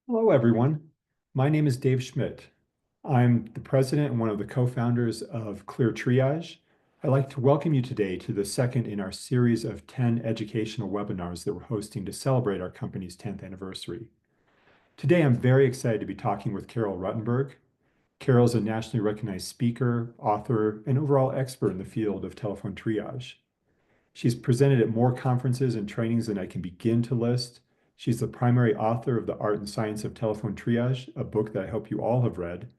Hello, everyone. My name is Dave Schmidt. I'm the president and one of the co-founders of ClearTriage. I'd like to welcome you today to the second in our series of 10 educational webinars that we're hosting to celebrate our company's 10th anniversary. Today, I'm very excited to be talking with Carol Rutenberg. Carol is a nationally recognized speaker, author, and overall expert in the field of telephone triage. She's presented at more conferences and trainings than I can begin to list. She's the primary author of The Art and Science of Telephone Triage, a book that I hope you all have read.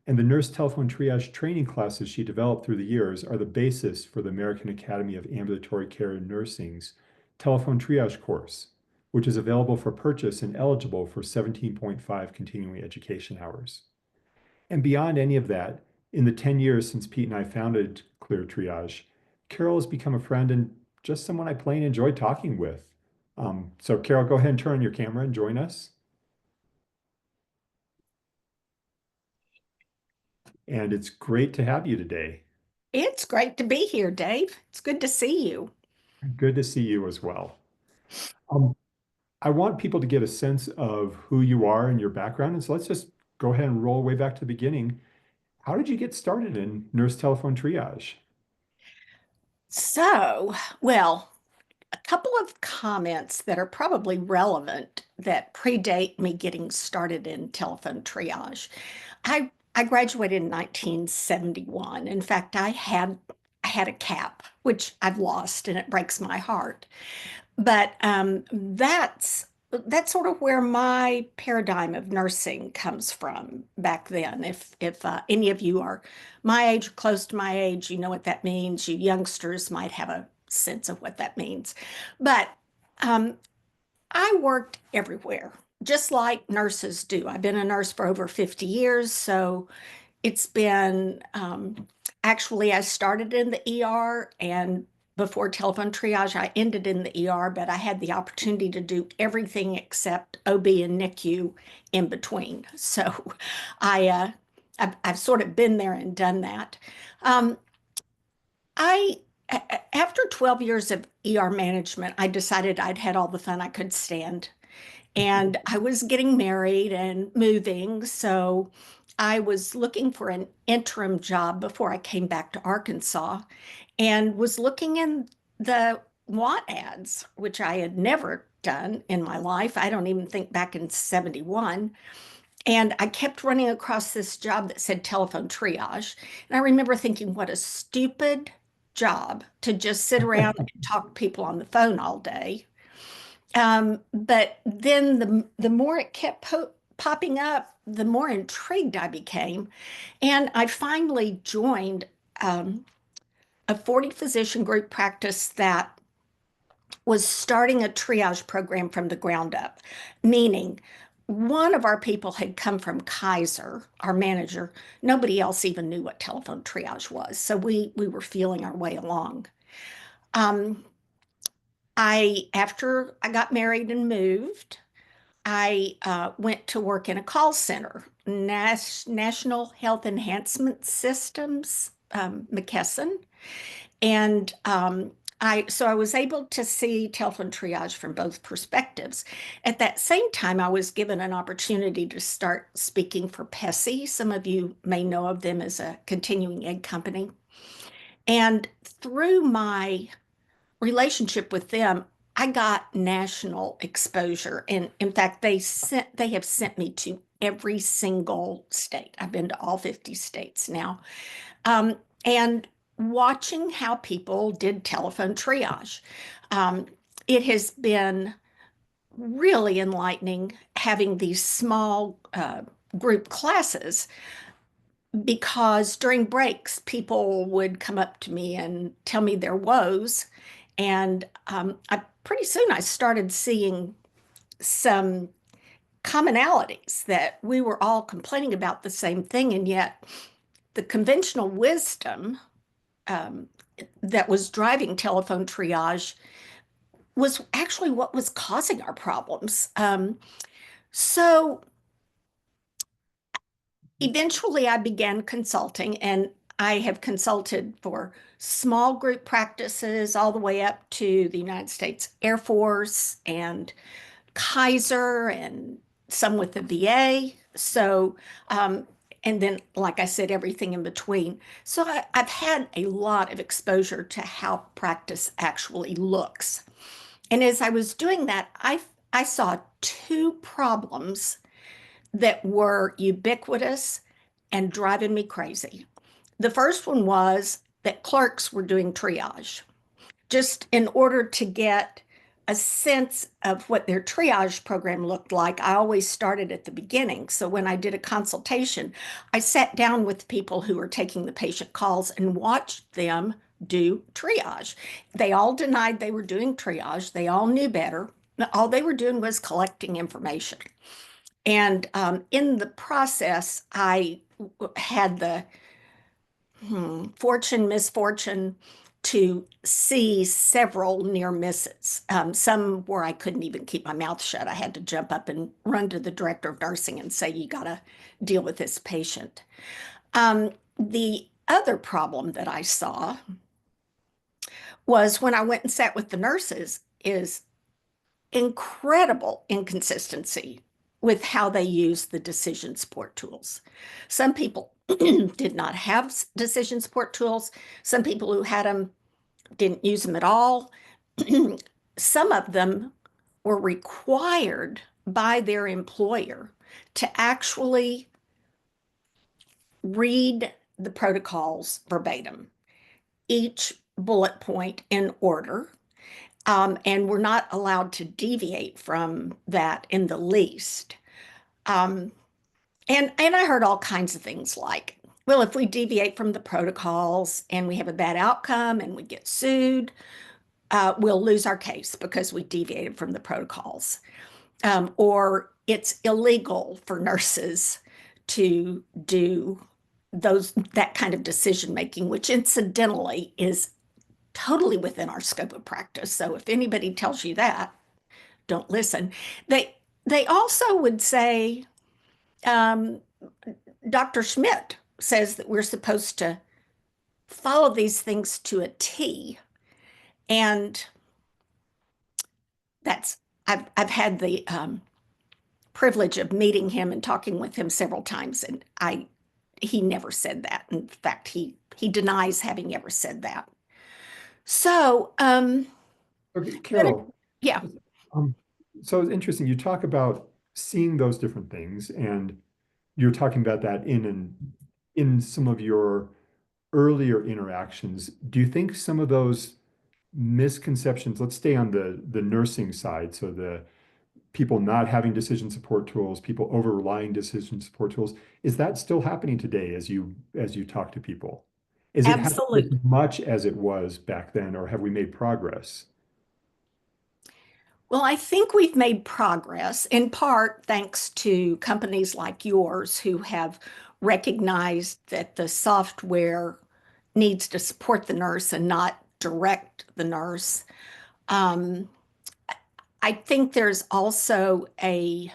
And the nurse telephone triage training classes she developed through the years are the basis for the American Academy of Ambulatory Care and Nursing's telephone triage course, which is available for purchase and eligible for 17.5 continuing education hours. And beyond any of that, in the 10 years since Pete and I founded Clear Triage, Carol has become a friend and just someone I plain enjoy talking with. So Carol, go ahead and turn on your camera and join us. And it's great to have you today. It's great to be here, Dave. It's good to see you. Good to see you as well. Um, I want people to get a sense of who you are and your background. And so let's just go ahead and roll way back to the beginning. How did you get started in nurse telephone triage? Well, a couple of comments that are probably relevant that predate me getting started in telephone triage. I graduated in 1971. In fact, I had a cap, which I've lost, and it breaks my heart. But that's sort of where my paradigm of nursing comes from back then. If any of you are my age or close to my age, you know what that means. You youngsters might have a sense of what that means. But um, I worked everywhere, just like nurses do. I've been a nurse for over 50 years, so it's been actually, I started in the ER, and before telephone triage, I ended in the ER, but I had the opportunity to do everything except OB and NICU in between. So I, uh, I've sort of been there and done that. Um, After 12 years of ER management, I decided I'd had all the fun I could stand. And I was getting married and moving, so I was looking for an interim job before I came back to Arkansas and was looking in the want ads, which I had never done in my life. I don't even think back in 71. And I kept running across this job that said telephone triage. And I remember thinking, what a stupid job to just sit around and talk to people on the phone all day. But then the more it kept popping up, the more intrigued I became. And I finally joined a 40 physician group practice that was starting a triage program from the ground up, meaning one of our people had come from Kaiser, our manager. Nobody else even knew what telephone triage was. So we were feeling our way along. Um, after I got married and moved, I went to work in a call center, National Health Enhancement Systems, McKesson, and so I was able to see telephone triage from both perspectives. At that same time, I was given an opportunity to start speaking for PESI. Some of you may know of them as a continuing ed company. And through my relationship with them, I got national exposure. And in fact, they have sent me to every single state. I've been to all 50 states now. And watching how people did telephone triage. Um, it has been really enlightening having these small group classes because during breaks, people would come up to me and tell me their woes. And pretty soon I started seeing some commonalities that we were all complaining about the same thing. And yet the conventional wisdom um, that was driving telephone triage was actually what was causing our problems. So eventually I began consulting, and I have consulted for small group practices all the way up to the United States Air Force and Kaiser and some with the VA. So, and then, like I said, everything in between. So I've had a lot of exposure to how practice actually looks. And as I was doing that, I saw two problems that were ubiquitous and driving me crazy. The first one was that clerks were doing triage just in order to get a sense of what their triage program looked like. I always started at the beginning. So when I did a consultation, I sat down with people who were taking the patient calls and watched them do triage. They all denied they were doing triage. They all knew better. All they were doing was collecting information. And in the process, I had the misfortune to see several near misses. Some where I couldn't even keep my mouth shut. I had to jump up and run to the director of nursing and say, "You got to deal with this patient." The other problem that I saw was when I went and sat with the nurses is incredible inconsistency with how they use the decision support tools. Some people did not have decision support tools. Some people who had them didn't use them at all. Some of them were required by their employer to actually read the protocols verbatim, each bullet point in order, and we're not allowed to deviate from that in the least. Um, and I heard all kinds of things like, well, if we deviate from the protocols and we have a bad outcome and we get sued, we'll lose our case because we deviated from the protocols. Or it's illegal for nurses to do that kind of decision making, which incidentally is totally within our scope of practice. So if anybody tells you that, don't listen. They also would say, um, Dr. Schmidt says that we're supposed to follow these things to a T. And that's I've had the privilege of meeting him and talking with him several times, and I he never said that. In fact, he denies having ever said that. So, Okay, but Carol, yeah, um, so it's interesting. You talk about seeing those different things, and you're talking about that in some of your earlier interactions. Do you think some of those misconceptions, let's stay on the nursing side, so the people not having decision support tools, people over relying decision support tools, is that still happening today as you talk to people? Is it happening as absolutely. much as it was back then, or have we made progress? Well, I think we've made progress in part thanks to companies like yours who have recognized that the software needs to support the nurse and not direct the nurse. Um, I think there's also a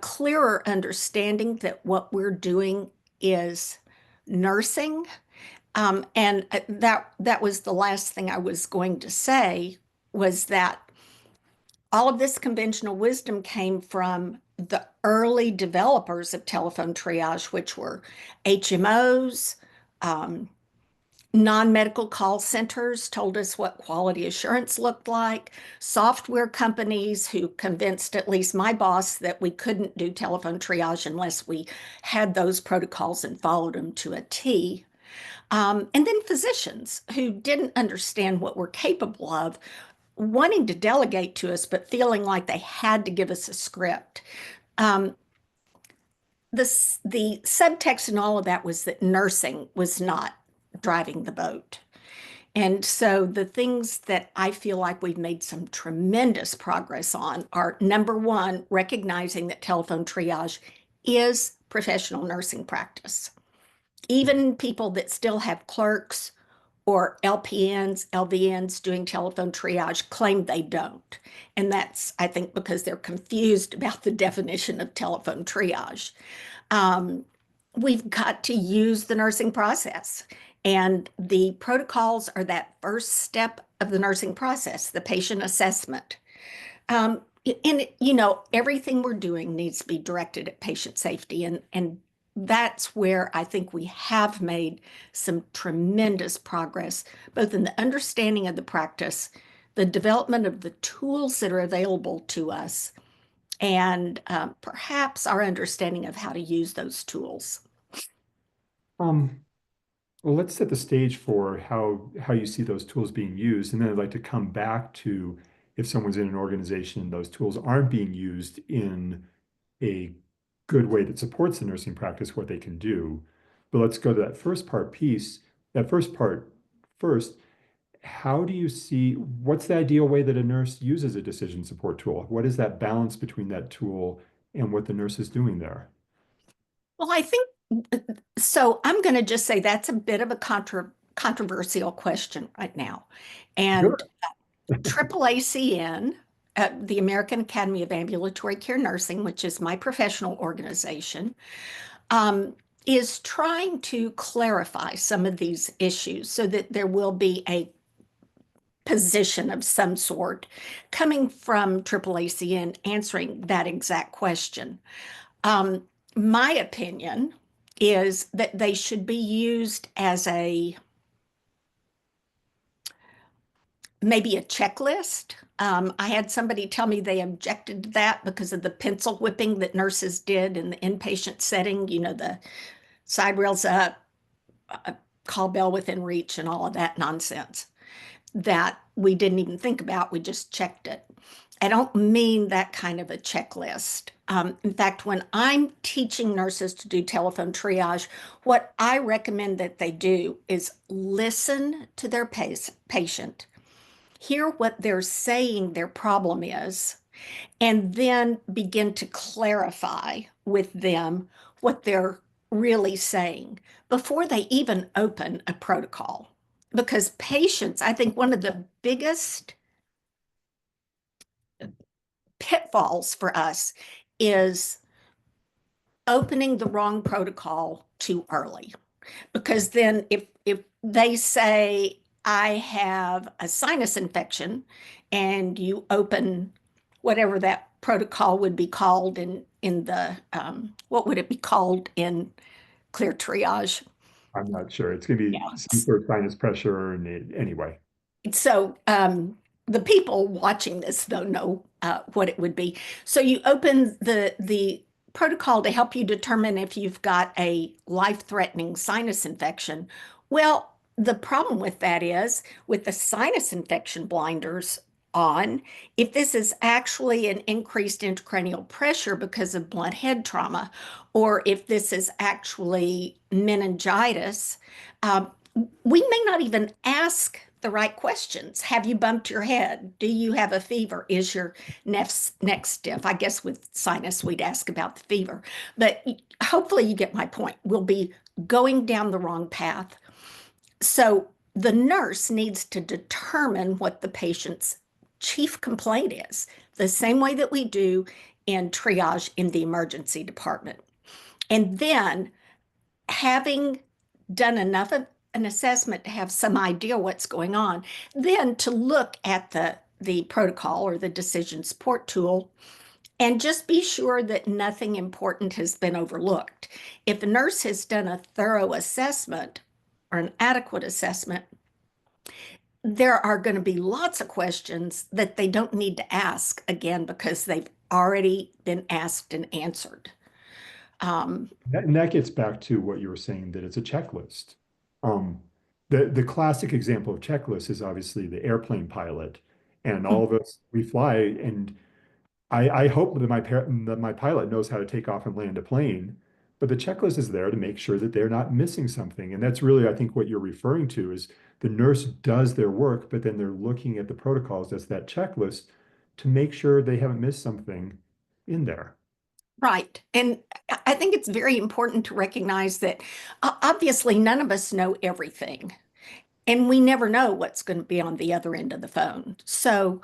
clearer understanding that what we're doing is nursing. And that was the last thing I was going to say was that all of this conventional wisdom came from the early developers of telephone triage, which were HMOs, um, non-medical call centers told us what quality assurance looked like, software companies who convinced at least my boss that we couldn't do telephone triage unless we had those protocols and followed them to a T. And then physicians who didn't understand what we're capable of, wanting to delegate to us, but feeling like they had to give us a script. Um, the subtext in all of that was that nursing was not driving the boat. And so the things that I feel like we've made some tremendous progress on are number one, recognizing that telephone triage is professional nursing practice. Even people that still have clerks or LPNs, LVNs doing telephone triage claim they don't. And that's, I think, because they're confused about the definition of telephone triage. Um, we've got to use the nursing process. And the protocols are that first step of the nursing process, the patient assessment. And everything we're doing needs to be directed at patient safety, and that's where I think we have made some tremendous progress, both in the understanding of the practice, the development of the tools that are available to us, and perhaps our understanding of how to use those tools. Um, well, let's set the stage for how you see those tools being used, and then I'd like to come back to if someone's in an organization and those tools aren't being used in a good way that supports the nursing practice, what they can do. But let's go to that first part piece. That first part first, how do you see what's the ideal way that a nurse uses a decision support tool? What is that balance between that tool and what the nurse is doing there? Well, I think so. I'm going to just say that's a bit of a controversial question right now. And Sure. AAACN, the American Academy of Ambulatory Care Nursing, which is my professional organization, um, is trying to clarify some of these issues so that there will be a position of some sort coming from AAACN answering that exact question. Um, my opinion is that they should be used as maybe a checklist. I had somebody tell me they objected to that because of the pencil whipping that nurses did in the inpatient setting, the side rails up, a call bell within reach, and all of that nonsense that we didn't even think about. We just checked it. I don't mean that kind of a checklist. In fact, when I'm teaching nurses to do telephone triage, what I recommend that they do is listen to their patient, hear what they're saying their problem is, and then begin to clarify with them what they're really saying before they even open a protocol. Because patients, I think one of the biggest pitfalls for us is opening the wrong protocol too early. Because then if they say I have a sinus infection and you open whatever that protocol would be called in the what would it be called in clear triage? I'm not sure. It's going to be Yeah. some sort of sinus pressure and anyway. So the people watching this don't know what it would be. So you open the protocol to help you determine if you've got a life-threatening sinus infection. Well, the problem with that is with the sinus infection blinders on, if this is actually an increased intracranial pressure because of blunt head trauma, or if this is actually meningitis, um, we may not even ask the right questions. Have you bumped your head? Do you have a fever? Is your neck stiff? I guess with sinus, we'd ask about the fever. But hopefully, you get my point. We'll be going down the wrong path. So the nurse needs to determine what the patient's chief complaint is, the same way that we do in triage in the emergency department. And then having done enough of an assessment to have some idea what's going on, then to look at the protocol or the decision support tool and just be sure that nothing important has been overlooked. If a nurse has done a thorough assessment or an adequate assessment, there are going to be lots of questions that they don't need to ask again because they've already been asked and answered. Um, And that gets back to what you were saying, that it's a checklist. Um, the classic example of checklist is obviously the airplane pilot. And all of us, we fly, and I hope that that my pilot knows how to take off and land a plane. But the checklist is there to make sure that they're not missing something. And that's really, I think, what you're referring to is the nurse does their work, but then they're looking at the protocols as that checklist to make sure they haven't missed something in there. Right. And I think it's very important to recognize that obviously none of us know everything, and we never know what's going to be on the other end of the phone. So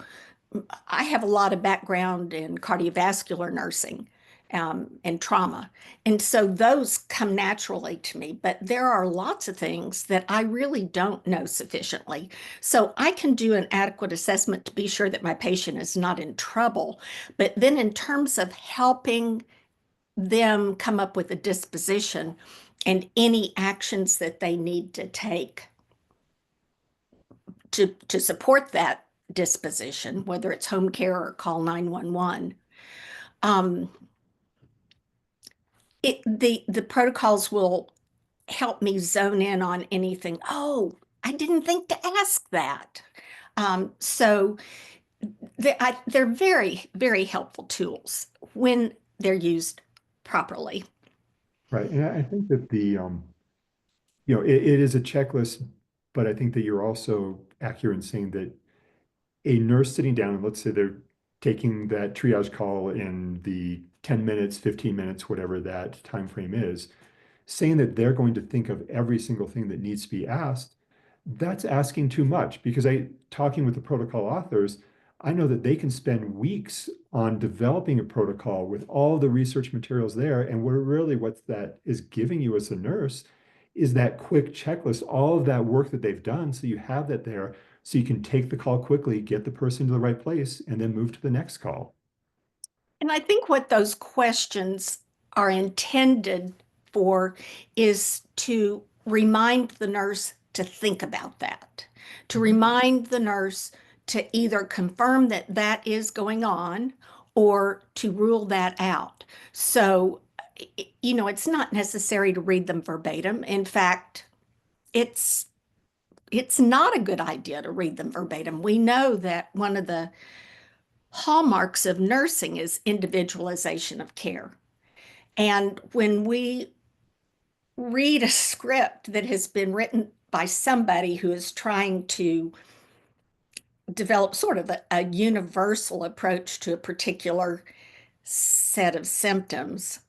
I have a lot of background in cardiovascular nursing, and trauma. And so those come naturally to me, but there are lots of things that I really don't know sufficiently. So I can do an adequate assessment to be sure that my patient is not in trouble. But then in terms of helping them come up with a disposition and any actions that they need to take to support that disposition, whether it's home care or call 911, um, the protocols will help me zone in on anything. Oh, I didn't think to ask that. So they're very, very helpful tools when they're used properly. Right. And I think that it is a checklist, but I think that you're also accurate in saying that a nurse sitting down, and let's say they're taking that triage call in the 10 minutes, 15 minutes, whatever that time frame is, saying that they're going to think of every single thing that needs to be asked, that's asking too much because talking with the protocol authors, I know that they can spend weeks on developing a protocol with all the research materials there. And what that is giving you as a nurse is that quick checklist, all of that work that they've done. So you have that there so you can take the call quickly, get the person to the right place, and then move to the next call. And I think what those questions are intended for is to remind the nurse to think about that, to Mhm. remind the nurse to either confirm that that is going on or to rule that out. So, it's not necessary to read them verbatim. In fact, it's it's not a good idea to read them verbatim. We know that one of the hallmarks of nursing is individualization of care. And when we read a script that has been written by somebody who is trying to develop sort of a universal approach to a particular set of symptoms,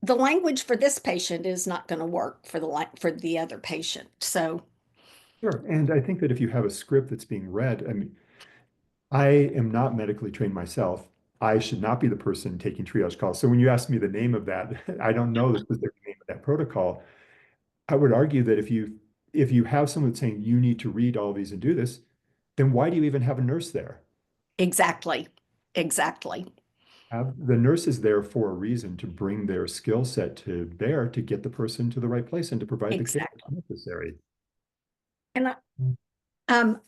the language for this patient is not going to work for the other patient. So Sure. And I think that if you have a script that's being read, I mean, I am not medically trained myself. I should not be the person taking triage calls. So when you ask me the name of that, I don't know the specific name of that protocol. I would argue that if you have someone that's saying you need to read all these and do this, then why do you even have a nurse there? exactly, exactly, The nurse is there for a reason to bring their skill set to bear to get the person to the right place and to provide the care exactly. that's necessary. And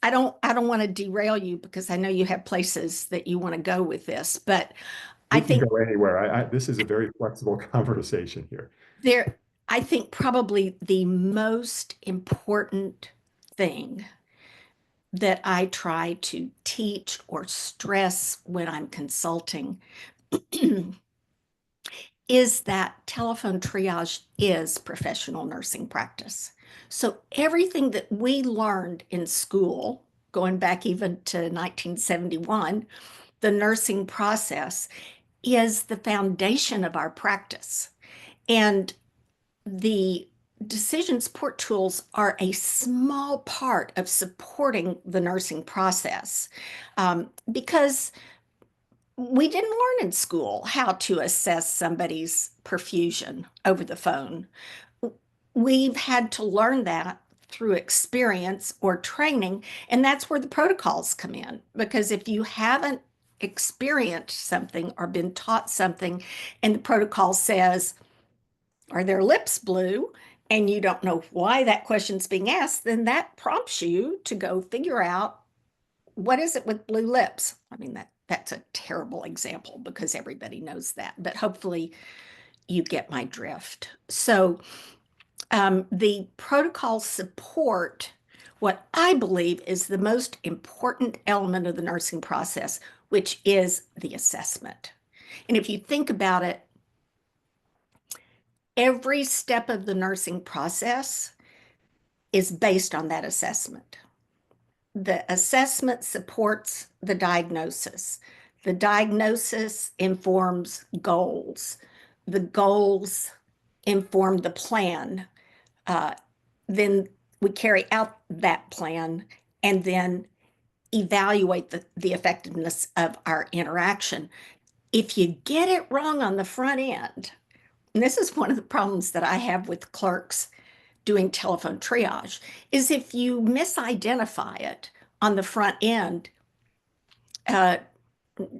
I don't want to derail you because I know you have places that you want to go with this, but I We can think go anywhere. This is a very flexible conversation here. there, I think probably the most important thing that I try to teach or stress when I'm consulting is that telephone triage is professional nursing practice. So everything that we learned in school, going back even to 1971, the nursing process is the foundation of our practice. And the decision support tools are a small part of supporting the nursing process because we didn't learn in school how to assess somebody's perfusion over the phone. We've had to learn that through experience or training, and that's where the protocols come in. Because if you haven't experienced something or been taught something, and the protocol says, are their lips blue? And you don't know why that question's being asked, then that prompts you to go figure out what is it with blue lips. I mean, that's a terrible example because everybody knows that, but hopefully you get my drift. So the protocol support what I believe is the most important element of the nursing process, which is the assessment. And if you think about it, every step of the nursing process is based on that assessment. The assessment supports the diagnosis. The diagnosis informs goals. The goals inform the plan. Uh, then we carry out that plan and then evaluate the effectiveness of our interaction. If you get it wrong on the front end, and this is one of the problems that I have with clerks doing telephone triage, is if you misidentify it on the front end, uh,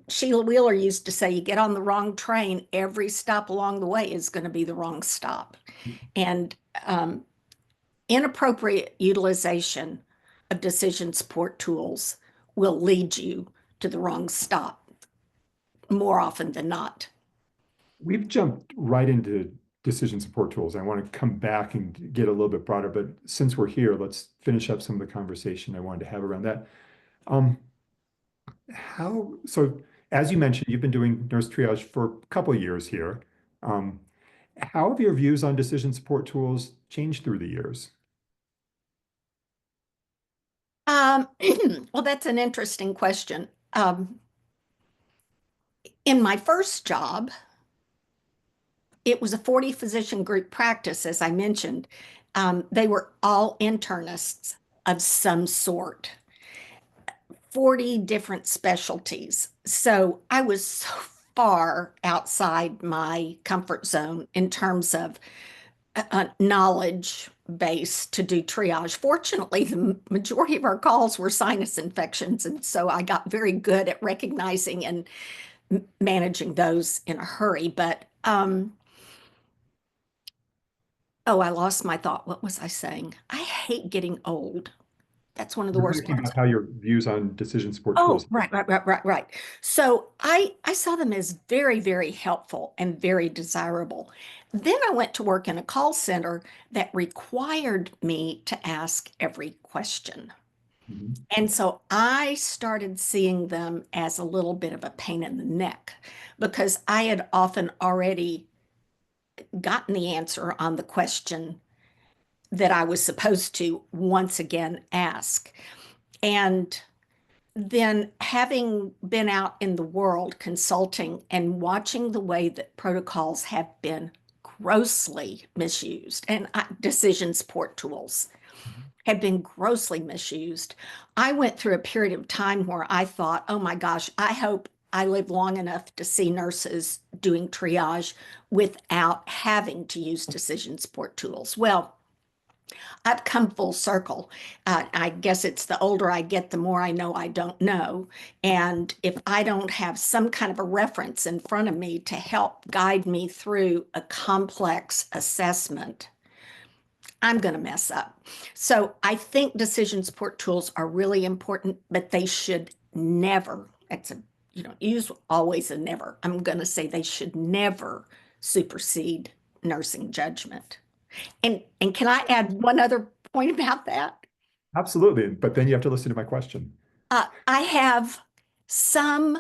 Sheila Wheeler used to say, you get on the wrong train, every stop along the way is going to be the wrong stop. And um, inappropriate utilization of decision support tools will lead you to the wrong stop more often than not. We've jumped right into decision support tools. I want to come back and get a little bit broader, but since we're here, let's finish up some of the conversation I wanted to have around that. Um, so as you mentioned, you've been doing nurse triage for a couple of years here. Um, how have your views on decision support tools changed through the years? Um, well, that's an interesting question. In my first job, it was a 40 physician group practice, as I mentioned. They were all internists of some sort, 40 different specialties. So I was so far outside my comfort zone in terms of knowledge base to do triage. Fortunately, the majority of our calls were sinus infections, and so I got very good at recognizing and managing those in a hurry. But oh, I lost my thought. What was I saying? I hate getting old. That's one of the We're worst talking parts. about how your views on decision support Oh, tools. right. So I saw them as very, very helpful and very desirable. Then I went to work in a call center that required me to ask every question. Mhm. And so I started seeing them as a little bit of a pain in the neck because I had often already gotten the answer on the question that I was supposed to once again ask. And then having been out in the world consulting and watching the way that protocols have been grossly misused and decision support tools have been grossly misused, I went through a period of time where I thought, oh my gosh, I hope I live long enough to see nurses doing triage without having to use decision support tools. Well, I've come full circle. I guess it's the older I get, the more I know I don't know. And if I don't have some kind of a reference in front of me to help guide me through a complex assessment, I'm going to mess up. So I think decision support tools are really important, but they should never, it's a, use always and never. I'm going to say they should never supersede nursing judgment. And can I add one other point about that? Absolutely. But then you have to listen to my question. I have some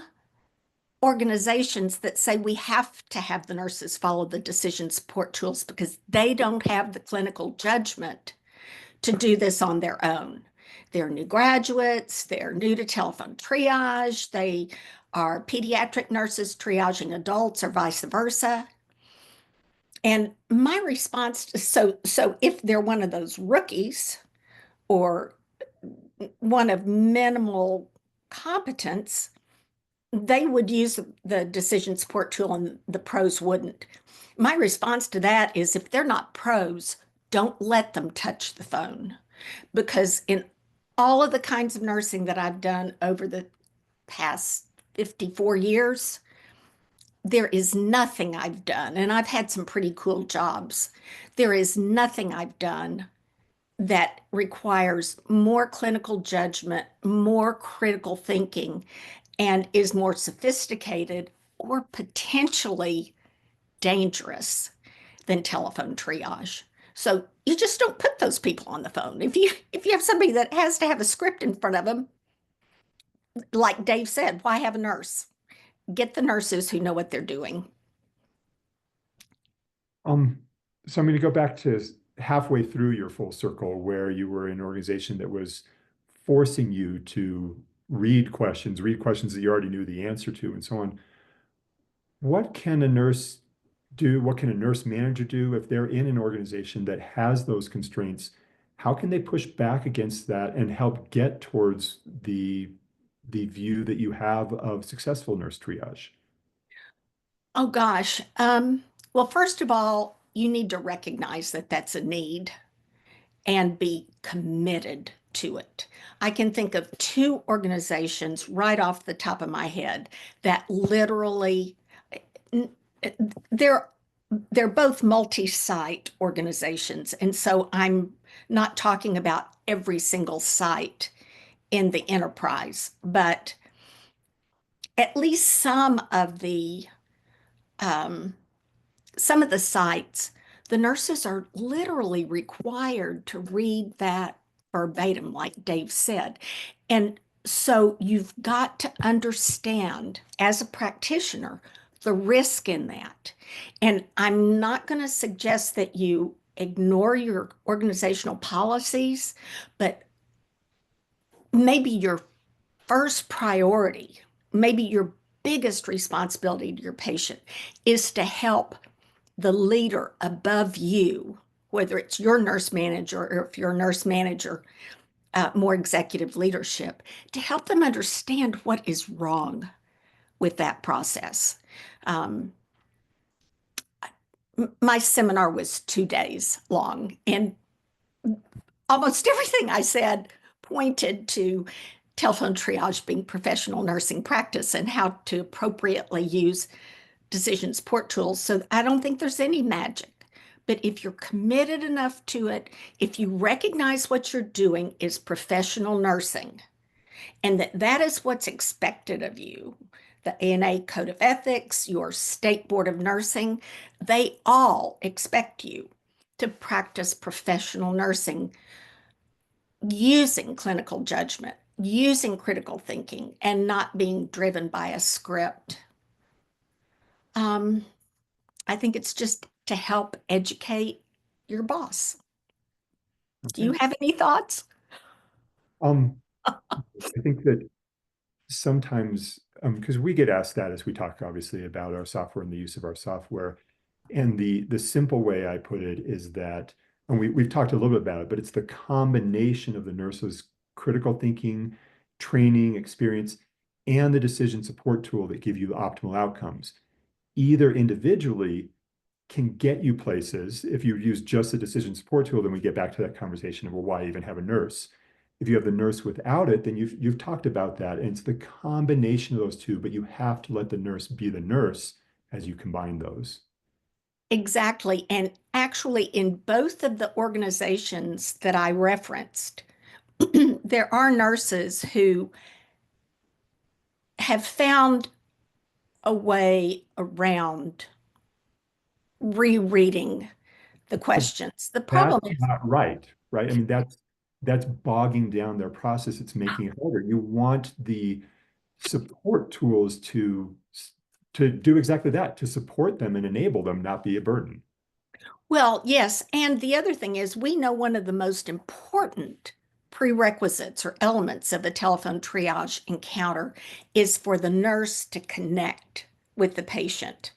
organizations that say we have to have the nurses follow the decision support tools because they don't have the clinical judgment to do this on their own. They're new graduates, they're new to telephone triage, they are pediatric nurses triaging adults or vice versa. And my response to, so if they're one of those rookies or one of minimal competence, they would use the decision support tool and the pros wouldn't. My response to that is if they're not pros, don't let them touch the phone. Because in all of the kinds of nursing that I've done over the past 54 years, there is nothing I've done, and I've had some pretty cool jobs. There is nothing I've done that requires more clinical judgment, more critical thinking, and is more sophisticated or potentially dangerous than telephone triage. So you just don't put those people on the phone. If you have somebody that has to have a script in front of them, like Dave said, why have a nurse? Get the nurses who know what they're doing. Um, so I'm going to go back to halfway through your full circle where you were in an organization that was forcing you to read questions that you already knew the answer to, and so on. What can a nurse do? What can a nurse manager do if they're in an organization that has those constraints? How can they push back against that and help get towards the view that you have of successful nurse triage? Oh gosh. Well, first of all, you need to recognize that that's a need and be committed to it. I can think of two organizations right off the top of my head that literally they're they're both multi-site organizations, and so I'm not talking about every single site in the enterprise, but at least um, some of the sites, the nurses are literally required to read that verbatim, like Dave said. And so you've got to understand as a practitioner the risk in that. And I'm not going to suggest that you ignore your organizational policies, but maybe your first priority, maybe your biggest responsibility to your patient is to help the leader above you, whether it's your nurse manager or if you're a nurse manager, more executive leadership, to help them understand what is wrong with that process. Um, my seminar was 2 days long, and almost everything I said pointed to telephone triage being professional nursing practice and how to appropriately use decision support tools. So I don't think there's any magic. But if you're committed enough to it, if you recognize what you're doing is professional nursing and that that is what's expected of you, the ANA Code of Ethics, your state board of nursing, they all expect you to practice professional nursing using clinical judgment, using critical thinking, and not being driven by a script. Um, I think it's just to help educate your boss. Do Okay. you have any thoughts? Um, I think that sometimes, because we get asked that as we talk obviously about our software and the use of our software. And the simple way I put it is that, and we've talked a little bit about it, but it's the combination of the nurse's critical thinking, training, experience, and the decision support tool that give you optimal outcomes. Either individually can get you places. If you use just the decision support tool, then we get back to that conversation of, well, why even have a nurse? If you have the nurse without it, then you've talked about that. And it's the combination of those two, but you have to let the nurse be the nurse as you combine those. Exactly. And actually, in both of the organizations that I referenced, there are nurses who have found a way around rereading the But questions. The that's problem is, not right, right? I mean, that's bogging down their process. It's making it harder. You want the support tools to do exactly that, to support them and enable them, not be a burden. well, yes. And the other thing is, we know one of the most important prerequisites or elements of a telephone triage encounter is for the nurse to connect with the patient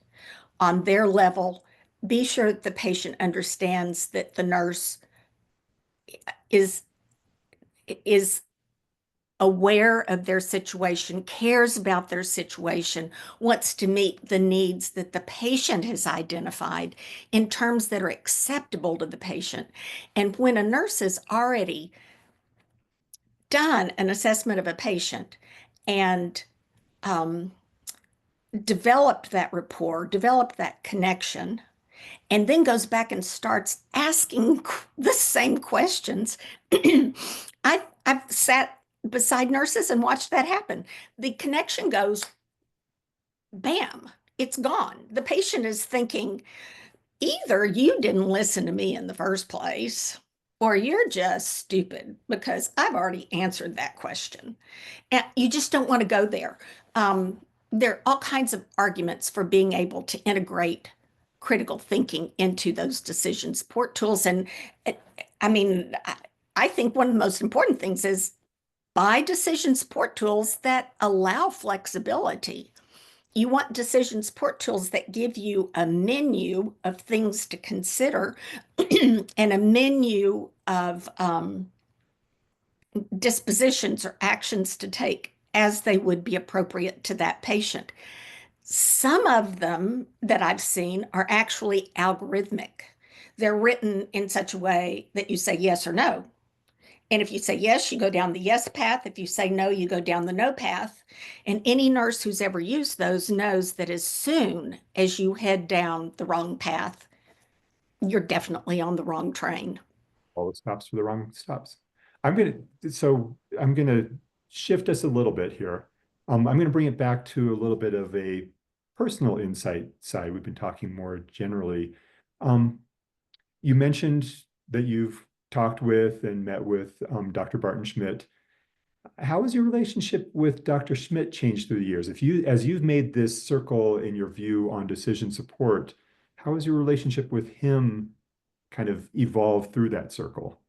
on their level. Be sure that the patient understands that the nurse is is aware of their situation, cares about their situation, wants to meet the needs that the patient has identified in terms that are acceptable to the patient. And when a nurse has already done an assessment of a patient and um, developed that rapport, developed that connection, and then goes back and starts asking the same questions. I've sat beside nurses and watched that happen. The connection goes, bam, it's gone. The patient is thinking, either you didn't listen to me in the first place, or you're just stupid because I've already answered that question. And you just don't want to go there. There are all kinds of arguments for being able to integrate critical thinking into those decision support tools. And I mean, I think one of the most important things is buy decision support tools that allow flexibility. You want decision support tools that give you a menu of things to consider and a menu of dispositions or actions to take as they would be appropriate to that patient. Some of them that I've seen are actually algorithmic. They're written in such a way that you say yes or no. And if you say yes, you go down the yes path. If you say no, you go down the no path. And any nurse who's ever used those knows that as soon as you head down the wrong path, you're definitely on the wrong train. All the stops for the wrong stops. I'm gonna shift us a little bit here. I'm gonna bring it back to a little bit of a personal insight side. We've been talking more generally. Um, you mentioned that you've talked with and met with Dr. Barton Schmidt. How has your relationship with Dr. Schmidt changed through the years? As you've made this circle in your view on decision support, how has your relationship with him kind of evolved through that circle?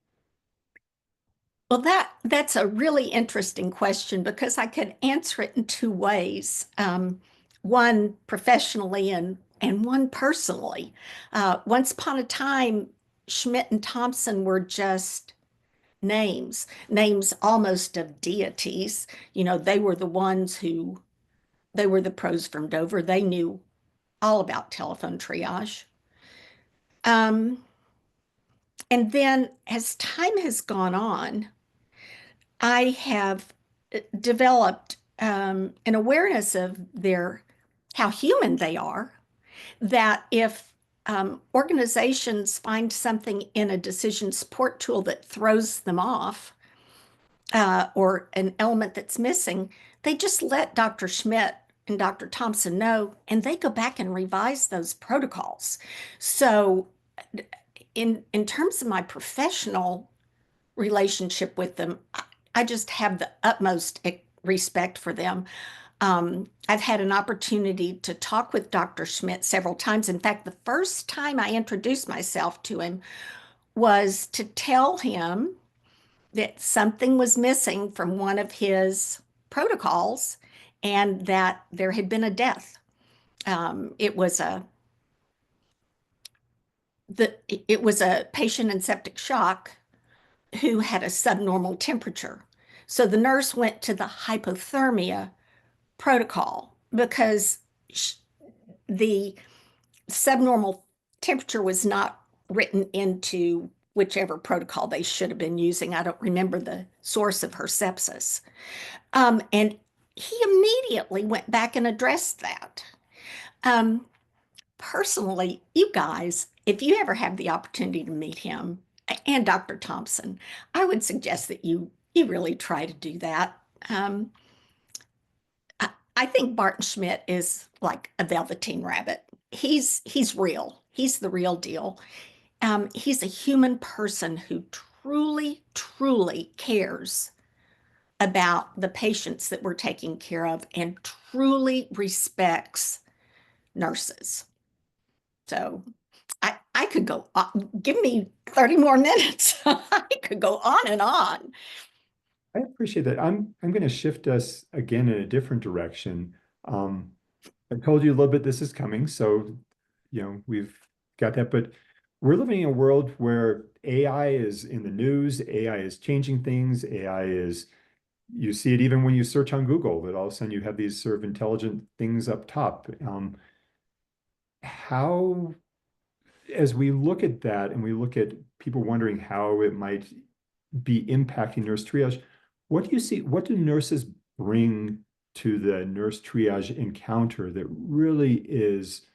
Well, that's a really interesting question because I could answer it in two ways. One professionally and one personally. Once upon a time, Schmidt and Thompson were just names almost of deities. You know, they were the pros from Dover. They knew all about telephone triage. Um, and then as time has gone on, I have developed an awareness of how human they are, that if organizations find something in a decision support tool that throws them off, or an element that's missing, they just let Dr. Schmidt and Dr. Thompson know, and they go back and revise those protocols. So, in terms of my professional relationship with them, I just have the utmost respect for them. I've had an opportunity to talk with Dr. Schmidt several times. In fact, the first time I introduced myself to him was to tell him that something was missing from one of his protocols and that there had been a death. It was a patient in septic shock who had a subnormal temperature. So the nurse went to the hypothermia protocol because the subnormal temperature was not written into whichever protocol they should have been using. I don't remember the source of her sepsis. And he immediately went back and addressed that. Um, Personally, you guys, if you ever have the opportunity to meet him and Dr. Thompson, I would suggest that you really try to do that. Um, I think Barton Schmidt is like a velveteen rabbit. He's real. He's the real deal. He's a human person who truly cares about the patients that we're taking care of and truly respects nurses. So I could go on, give me 30 more minutes. I could go on and on. I appreciate that. I'm going to shift us again in a different direction. Um, I told you a little bit this is coming, so we've got that. But we're living in a world where AI is in the news, AI is changing things, AI is you see it even when you search on Google, that all of a sudden you have these sort of intelligent things up top. How, as we look at that and we look at people wondering how it might be impacting nurse triage, what do you see? What do nurses bring to the nurse triage encounter that really is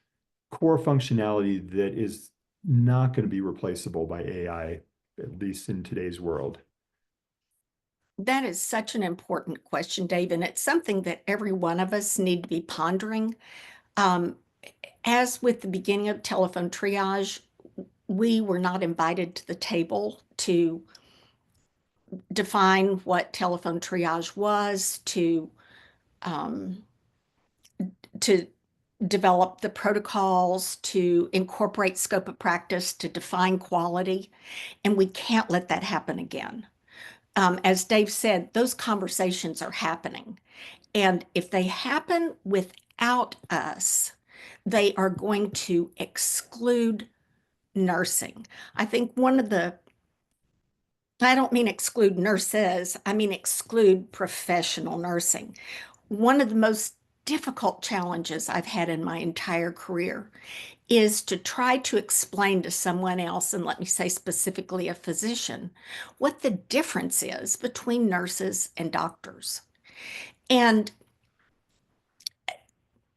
core functionality that is not going to be replaceable by AI, at least in today's world? That is such an important question, Dave, and it's something that every one of us need to be pondering. Um, as with the beginning of telephone triage, we were not invited to the table to define what telephone triage was, um, to develop the protocols, to incorporate scope of practice, to define quality, and we can't let that happen again. As Dave said, those conversations are happening. And if they happen without us, they are going to exclude nursing. I think I don't mean exclude nurses, I mean exclude professional nursing. One of the most difficult challenges I've had in my entire career is to try to explain to someone else, and let me say specifically a physician, what the difference is between nurses and doctors. And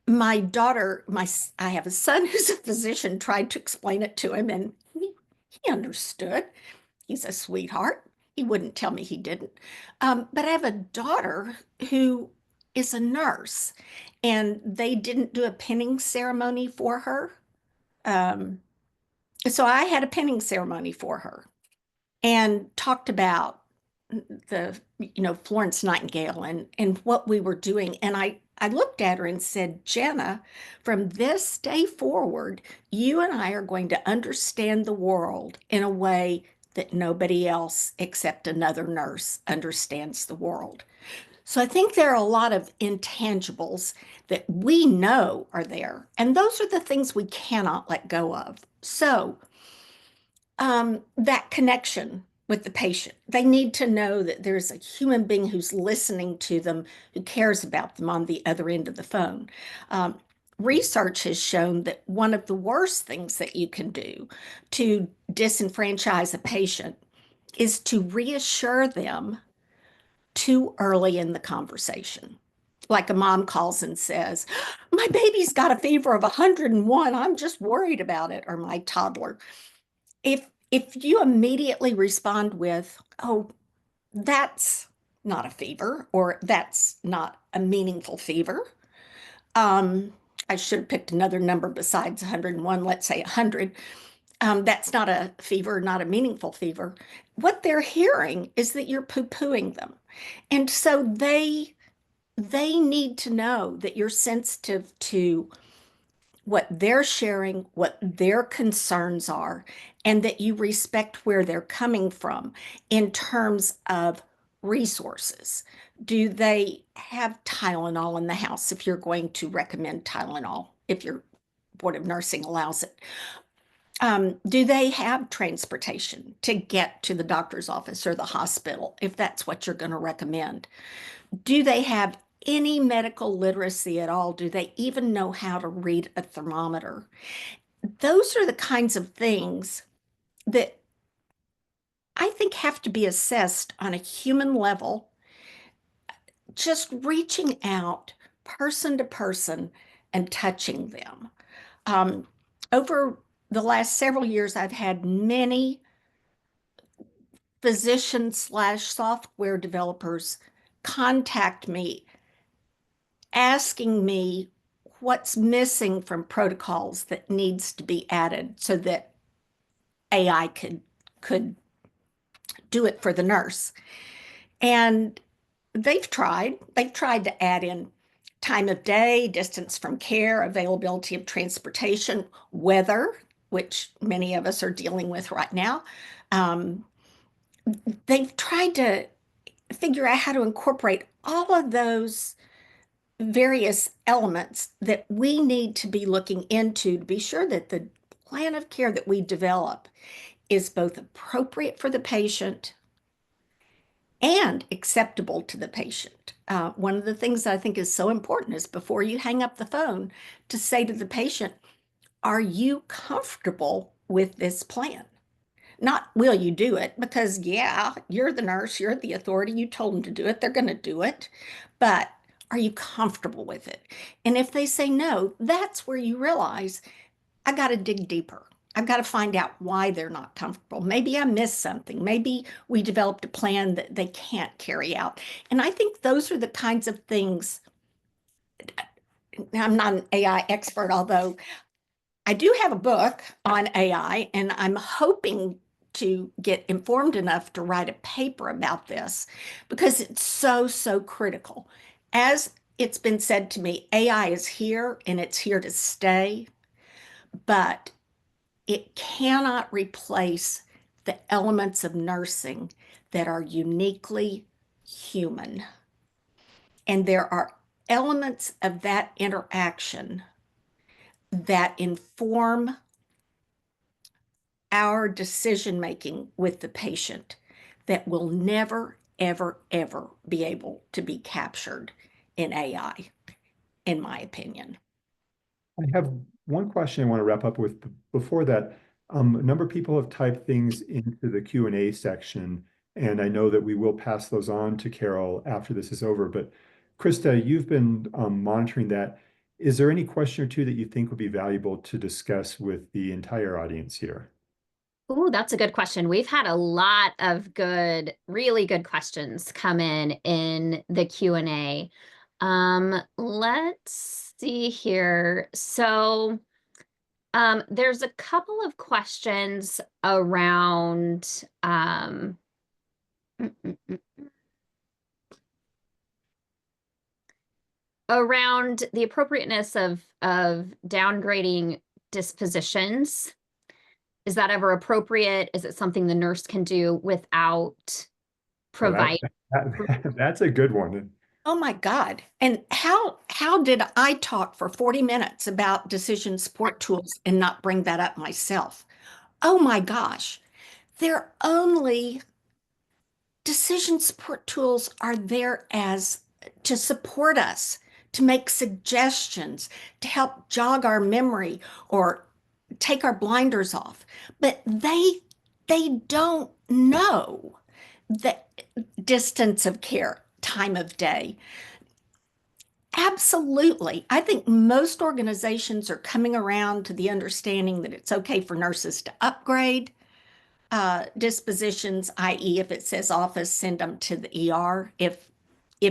my daughter, I have a son who's a physician, tried to explain it to him, and he understood. He's a sweetheart. He wouldn't tell me he didn't. But I have a daughter who is a nurse, and they didn't do a pinning ceremony for her. Um, so I had a pinning ceremony for her and talked about Florence Nightingale and what we were doing. And I looked at her and said, Jenna, from this day forward, you and I are going to understand the world in a way that nobody else except another nurse understands the world. So I think there are a lot of intangibles that we know are there, and those are the things we cannot let go of. So that connection with the patient. They need to know that there's a human being who's listening to them, who cares about them on the other end of the phone. Research has shown that one of the worst things that you can do to disenfranchise a patient is to reassure them too early in the conversation. Like a mom calls and says, my baby's got a fever of 101. I'm just worried about it. Or my toddler. If you immediately respond with, oh, that's not a fever, or that's not a meaningful fever. Um, I should have picked another number besides 101, let's say 100. That's not a fever, not a meaningful fever. What they're hearing is that you're poo-pooing them. And so they need to know that you're sensitive to what they're sharing, what their concerns are, and that you respect where they're coming from in terms of resources. Do they have Tylenol in the house if you're going to recommend Tylenol, if your Board of Nursing allows it? Do they have transportation to get to the doctor's office or the hospital if that's what you're going to recommend? Do they have any medical literacy at all? Do they even know how to read a thermometer? Those are the kinds of things that I think have to be assessed on a human level, just reaching out person to person and touching them. Um, Over the last several years, I've had many physician/software developers contact me asking me what's missing from protocols that needs to be added so that AI could do it for the nurse. And they've tried to add in time of day, distance from care, availability of transportation, weather, which many of us are dealing with right now. Um, they've tried to figure out how to incorporate all of those various elements that we need to be looking into to be sure that the plan of care that we develop is both appropriate for the patient and acceptable to the patient. One of the things that I think is so important is before you hang up the phone to say to the patient, are you comfortable with this plan? Not will you do it, because yeah, you're the nurse, you're the authority, you told them to do it, they're going to do it. But are you comfortable with it? And if they say no, that's where you realize I got to dig deeper. I've got to find out why they're not comfortable. Maybe I missed something. Maybe we developed a plan that they can't carry out. And I think those are the kinds of things. I'm not an AI expert, although I do have a book on AI, and I'm hoping to get informed enough to write a paper about this because it's so, so critical. As it's been said to me, AI is here and it's here to stay, but it cannot replace the elements of nursing that are uniquely human. And there are elements of that interaction that inform our decision making with the patient that will never, ever, ever be able to be captured in AI. in my opinion. I have one question I want to wrap up with. Before that, a number of people have typed things into the Q&A section, and I know that we will pass those on to Carol after this is over. But Krista, you've been monitoring that. Is there any question or two that you think would be valuable to discuss with the entire audience here? Ooh, that's a good question. We've had a lot of good, really good questions come in the Q&A. Let's see here. So, there's a couple of questions around mm, mm, mm, around the appropriateness of downgrading dispositions. Is that ever appropriate? Is it something the nurse can do without Well, providing? that's a good one. Oh my God. And how did I talk for 40 minutes about decision support tools and not bring that up myself? Oh my gosh. They're only decision support tools are there as to support us, to make suggestions, to help jog our memory or take our blinders off. But they don't know the distance of care, time of day. Absolutely. I think most organizations are coming around to the understanding that it's okay for nurses to upgrade dispositions, i.e., if it says office, send them to the ER if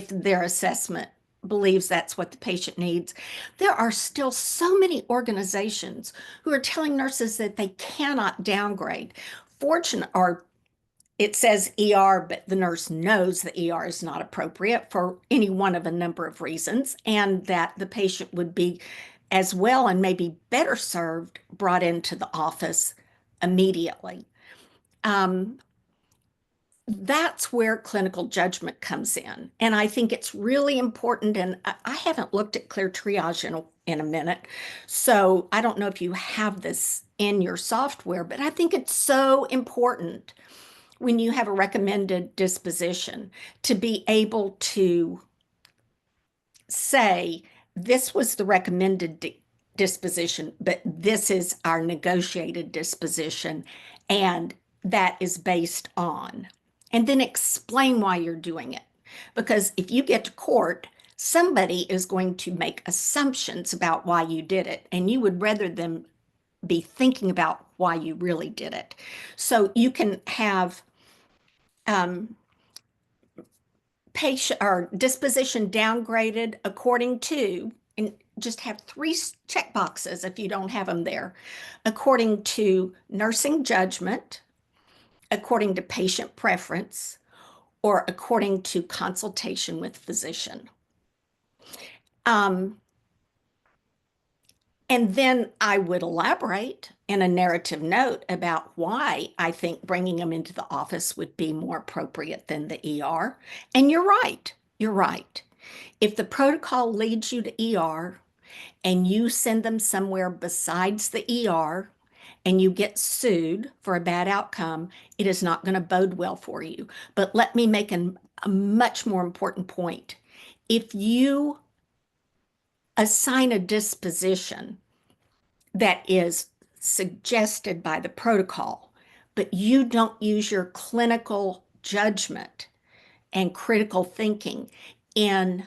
their assessment believes that's what the patient needs. There are still so many organizations who are telling nurses that they cannot downgrade. Fortunate, or it says ER, but the nurse knows the ER is not appropriate for any one of a number of reasons, and that the patient would be as well and maybe better served brought into the office immediately. That's where clinical judgment comes in. And I think it's really important. And I haven't looked at ClearTriage in a minute. So I don't know if you have this in your software, but I think it's so important when you have a recommended disposition to be able to say, this was the recommended disposition, but this is our negotiated disposition, and that is based on, and then explain why you're doing it. Because if you get to court, somebody is going to make assumptions about why you did it, and you would rather them be thinking about why you really did it. So you can have patient or disposition downgraded according to, and just have three check boxes if you don't have them there, according to nursing judgment, according to patient preference, or according to consultation with physician. And then I would elaborate in a narrative note about why I think bringing them into the office would be more appropriate than the ER. And you're right. You're right. If the protocol leads you to ER and you send them somewhere besides the ER and you get sued for a bad outcome, it is not going to bode well for you. But let me make a much more important point. If you assign a disposition that is suggested by the protocol, but you don't use your clinical judgment and critical thinking in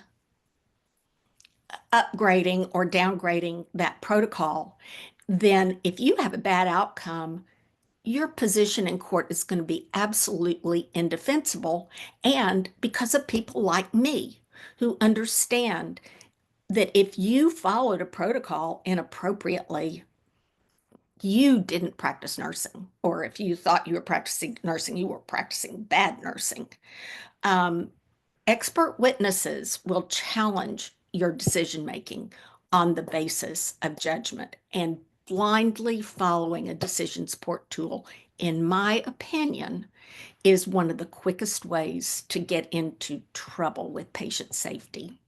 upgrading or downgrading that protocol, then if you have a bad outcome, your position in court is going to be absolutely indefensible. And because of people like me who understand that if you followed a protocol inappropriately, you didn't practice nursing, or if you thought you were practicing nursing, you were practicing bad nursing. Expert witnesses will challenge your decision making on the basis of judgment, and blindly following a decision support tool, in my opinion, is one of the quickest ways to get into trouble with patient safety.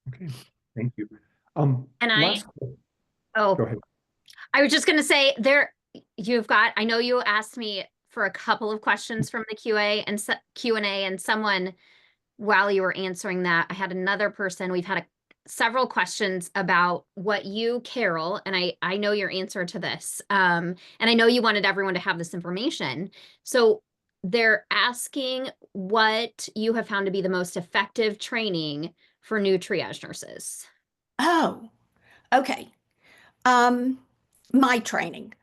Okay, thank you. And Last, oh, go ahead. I was just going to say I know you asked me for a couple of questions from the Q&A, and someone, while you were answering that, I had another person, we've had several questions about what you, Carol, and I know your answer to this, and I know you wanted everyone to have this information. So they're asking what you have found to be the most effective training for new triage nurses. Oh, okay. My training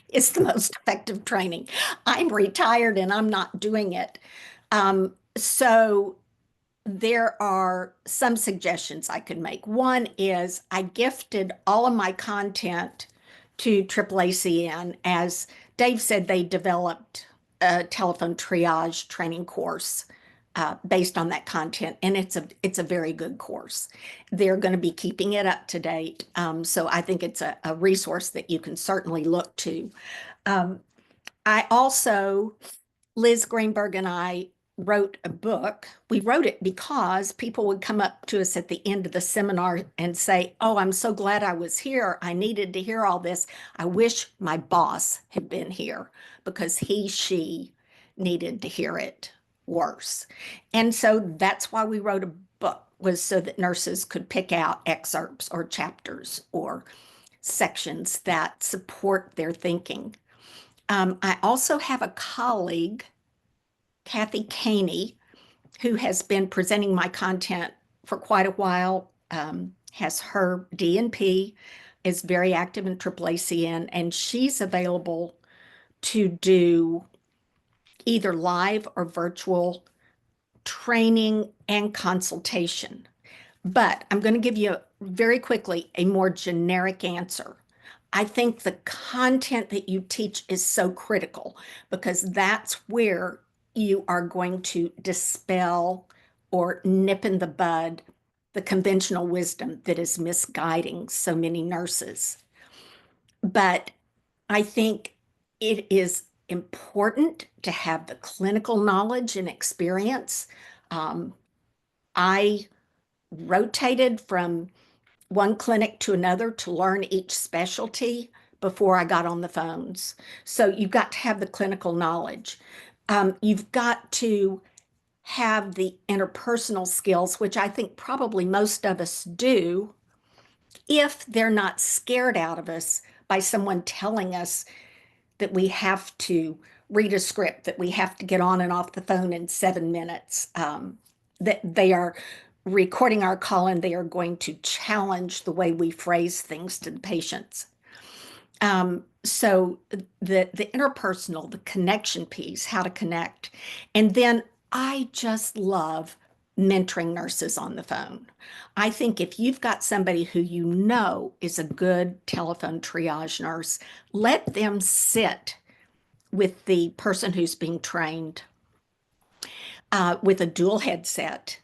is the most effective training. I'm retired and I'm not doing it. So there are some suggestions I could make. One is I gifted all of my content to AAACN. As Dave said, they developed a telephone triage training course based on that content, and it's a very good course. They're going to be keeping it up to date, so I think it's a resource that you can certainly look to. Um, I also Liz Greenberg and I wrote a book. We wrote it because people would come up to us at the end of the seminar and say, "Oh, I'm so glad I was here. I needed to hear all this. I wish my boss had been here because she needed to hear it worse." And so that's why we wrote a book, was so that nurses could pick out excerpts or chapters or sections that support their thinking. I also have a colleague, Kathy Caney, who has been presenting my content for quite a while, has her DNP, is very active in AAACN, and she's available to do either live or virtual training and consultation. But I'm going to give you very quickly a more generic answer. I think the content that you teach is so critical because that's where you are going to dispel or nip in the bud the conventional wisdom that is misguiding so many nurses. But I think it is important to have the clinical knowledge and experience. I rotated from one clinic to another to learn each specialty before I got on the phones. So you've got to have the clinical knowledge. You've got to have the interpersonal skills, which I think probably most of us do, if they're not scared out of us by someone telling us that we have to read a script, that we have to get on and off the phone in 7 minutes, that they are recording our call and they are going to challenge the way we phrase things to the patients. So the interpersonal, the connection piece, how to connect. And then I just love mentoring nurses on the phone. I think if you've got somebody who you know is a good telephone triage nurse, let them sit with the person who's being trained with a dual headset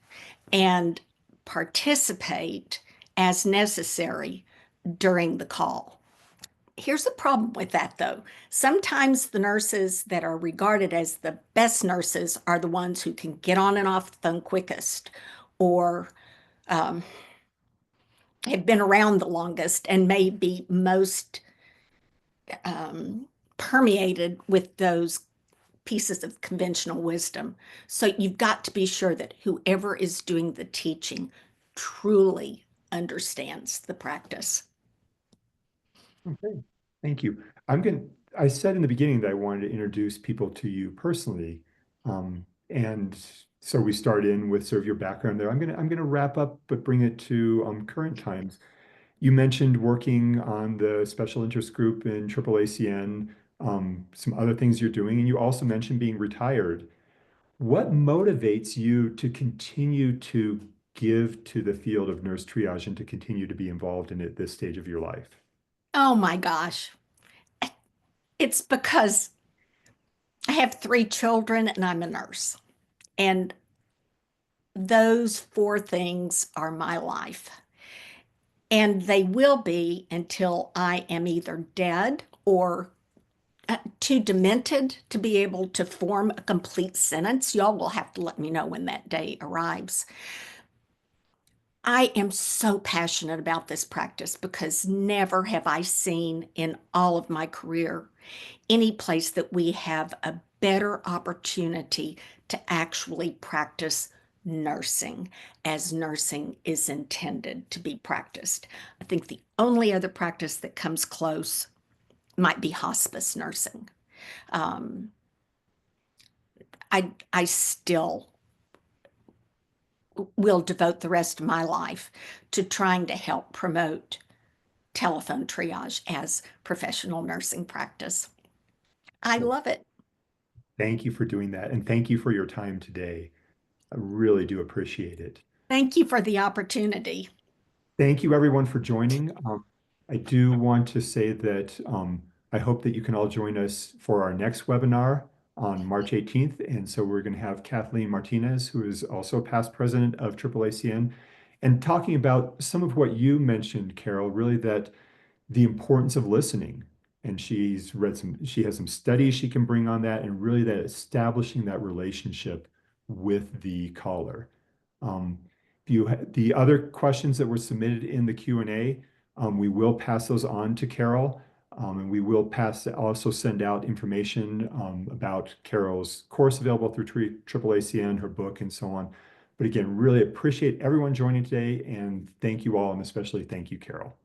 and participate as necessary during the call. Here's the problem with that, though. Sometimes the nurses that are regarded as the best nurses are the ones who can get on and off the phone quickest or um, have been around the longest and may be most permeated with those pieces of conventional wisdom. So you've got to be sure that whoever is doing the teaching truly understands the practice. Okay, thank you. I said in the beginning that I wanted to introduce people to you personally. And so we start in with sort of your background there. I'm gonna wrap up, but bring it to current times. You mentioned working on the special interest group in AAACN, some other things you're doing, and you also mentioned being retired. What motivates you to continue to give to the field of nurse triage and to continue to be involved in it at this stage of your life? Oh my gosh. It's because I have 3 children and I'm a nurse. And those 4 things are my life. And they will be until I am either dead or too demented to be able to form a complete sentence. Y'all will have to let me know when that day arrives. I am so passionate about this practice because never have I seen in all of my career any place that we have a better opportunity to actually practice nursing as nursing is intended to be practiced. I think the only other practice that comes close might be hospice nursing. I still will devote the rest of my life to trying to help promote telephone triage as professional nursing practice. I love it. Thank you for doing that. And thank you for your time today. I really do appreciate it. Thank you for the opportunity. Thank you, everyone, for joining. I do want to say that I hope that you can all join us for our next webinar on March 18th. And so we're going to have Kathleen Martinez, who is also past president of AAACN, and talking about some of what you mentioned, Carol, really that the importance of listening. And she has some studies she can bring on that, and really that establishing that relationship with the caller. The other questions that were submitted in the Q&A, we will pass those on to Carol, and we will also send out information about Carol's course available through AAACN, her book, and so on. But again, really appreciate everyone joining today, and thank you all, and especially thank you, Carol.